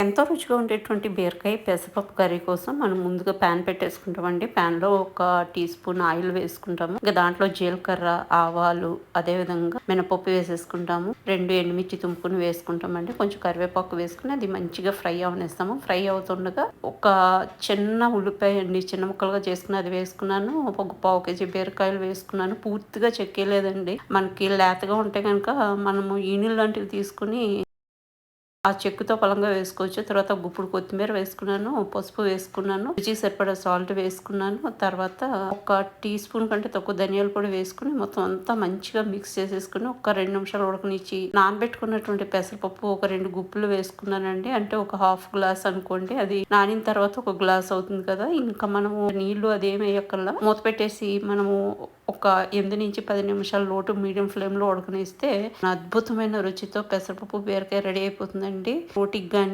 ఎంతో రుచిగా ఉండేటువంటి బీరకాయ పెసరపప్పు కర్రీ కోసం మనం ముందుగా ప్యాన్ పెట్టేసుకుంటామండి. ప్యాన్‌లో ఒక టీ స్పూన్ ఆయిల్ వేసుకుంటాము. ఇంకా దాంట్లో జీలకర్ర, ఆవాలు, అదేవిధంగా మినపప్పు వేసేసుకుంటాము. 2 ఎండుమిర్చి తుంపుకొని వేసుకుంటామండి. కొంచెం కరివేపాకు వేసుకొని అది మంచిగా ఫ్రై అవ్వనిస్తాము. ఫ్రై అవుతుండగా ఒక చిన్న ఉల్లిపాయ అండి, చిన్న ముక్కలుగా చేసుకుని అది వేసుకున్నాను. ఒక పావు కేజీ బీరకాయలు వేసుకున్నాను. పూర్తిగా చెక్కేయలేదండి. మనకి లేతగా ఉంటే గనుక మనము ఈనులు లాంటివి తీసుకొని ఆ చెక్కుతో పలంగా వేసుకోవచ్చు. తర్వాత గుప్పుడు కొత్తిమీర వేసుకున్నాను. పసుపు వేసుకున్నాను. రుచికి సరిపడా సాల్ట్ వేసుకున్నాను. తర్వాత ఒక టీ స్పూన్ కంటే తక్కువ ధనియాల పొడి వేసుకుని మొత్తం అంతా మంచిగా మిక్స్ చేసేసుకుని ఒక 2 నిమిషాలు ఉడకనిచ్చి నానబెట్టుకున్నటువంటి పెసరపప్పు ఒక 2 గుప్పులు వేసుకున్నానండి. అంటే ఒక హాఫ్ గ్లాస్ అనుకోండి. అది నానిన తర్వాత ఒక గ్లాస్ అవుతుంది కదా! ఇంకా మనము నీళ్లు అదేమి వేయక్కర్లా. మూత పెట్టేసి మనము ఒక 8-10 నిమిషాలు లో టు మీడియం ఫ్లేమ్‌లో ఉడకనిస్తే అద్భుతమైన రుచితో పెసరపప్పు, బీరకాయ రెడీ అయిపోతుందండి. రోటికి గాని